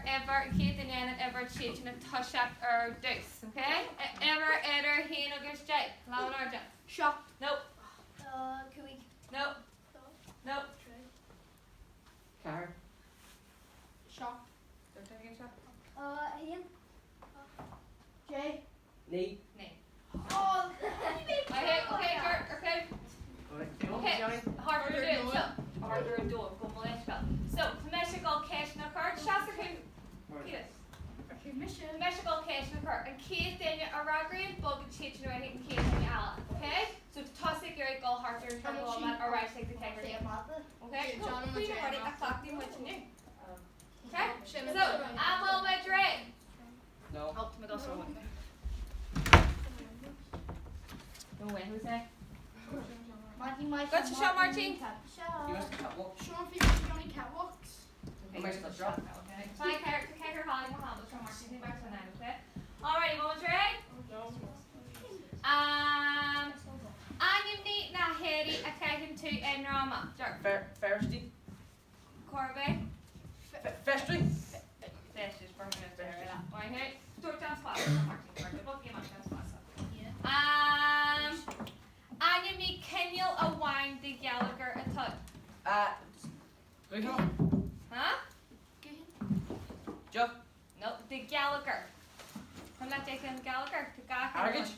ever Kate and Anna ever changing a touch up or deuce, okay? Ever he no gives Jake. Loud or Jake. Shot. Nope. Cooey. Nope. Nope. Car. Shot. Don't tell me again, shot. Ian. Jay. Knee. Oh, Okay, Kurt, okay. Okay, harder to do. So, harder to do. Go Malaysia. So, Mexico cash no card. Shots are who? Mexico cash no card. And Kate then you Aragri, Bog and Chich and Reddit and Kate and Alan. Okay? So, toss it, you're go harder to go man or right take the camera. Okay? Cool. We know what I thought you what you knew. Okay? So, I'm all Madrid. No. Ultimate also one. No way, who's that? Got your shot, Martin? You must have catwalk. Sean Phoenix Johnny catwalks. I might have drop. Okay. My character, Holly Muhammad, Sean Martin, take back to 9, okay? Alrighty, one more try. I'm neat na Harry, I take him to en Rama. Ferristy. Corby. Festry. That's just for minutes there. Why, hey? Start down spot. Martin, both game on down spot. I'm neat Kenyal a wine the Gallagher a tut. Huh? Joe. No, the Gallagher. I'm not taking Gallagher. The guy. Argage.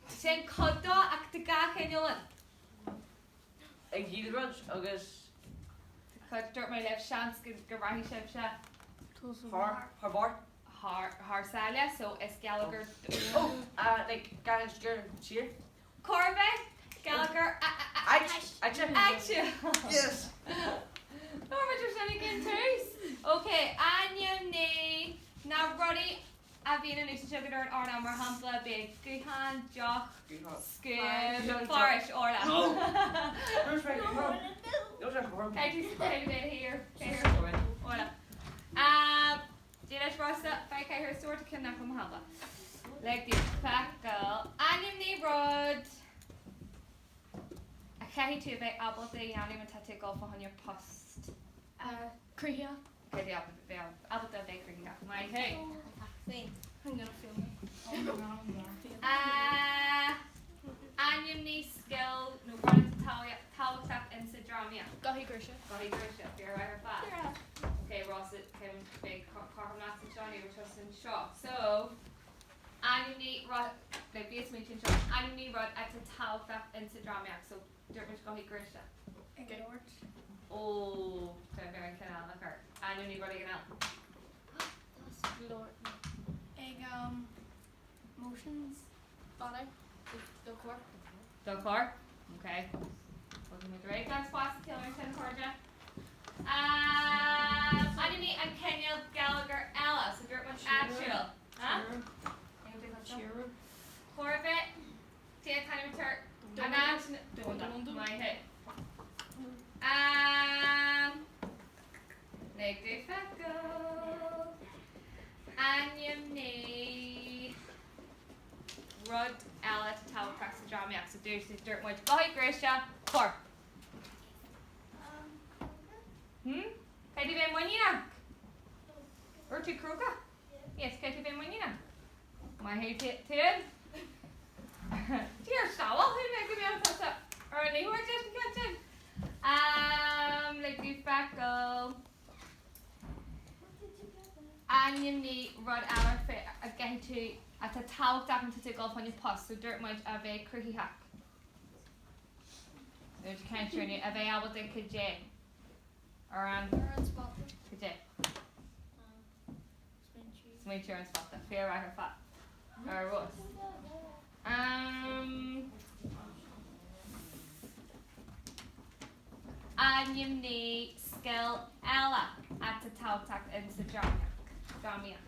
Sen Kodo ak the guy Kenyal. Ag Healy Brunch. August. Cut dirt my left chance. Garahi chef chef. Harbar. Harsalia. So es Gallagher. Oh, like guys, cheer. Corby. Gallagher. Action. Yes. No, but you're sending in twos. Okay, Anya ne now Roddy Avina needs to check it out on our Hampla big Guhan Jock Skib Forest or that. No. Where's my phone? No, just for I just put it here. Hola. Dina Rossa, Fike her sword to kidnap from Hampla. Like the fat girl. Anya ne Rod. Cahi to be able to yanni when to take off on your post. Kriya. Okay, the able to be Kriya. My hey. I'm gonna film it. Onion knee skill, no running to towel tap and Sidramia. Gahi Grisha. Body Grisha, you're right or fat. Okay, Ross, it came big carbon acid Johnny, which was in shock. So, onion knee rod, like base mentioned shock. Onion knee rod at the towel tap and Sidramia. So, Dermot Gahi Grisha. Oh, very canal, like her. Onion knee rod again out. Egg motions. Father. The core. Dokor. Okay. Welcome to Drake. That's Foster Tillerton, Corja. Anime and Kenya Gallagher Ella. So dirt much actual. Huh? Corvette. Take kind of return. Imagine. My head. Leg de facto. Onion knee. Rod Ella to towel cracks the drama. So there's this dirt much. Go ahead, Gracia. Four. Kan du vem wanina? Or to Kruka? Yes, kan du vem wanina? My hair tin. Dear Sawal, who make me on top? Or any who are just catching? Like the facto. Onion knee rod Ella fit again to at a towel tap into take off on your post. So dirt much of a cricky hack. There's a cancer in it. Are they able to could J? Around could J? Smooth cheer and spot that. Fair right or fat. Or what? Onion knee skill Ella at the towel tap into Jamia.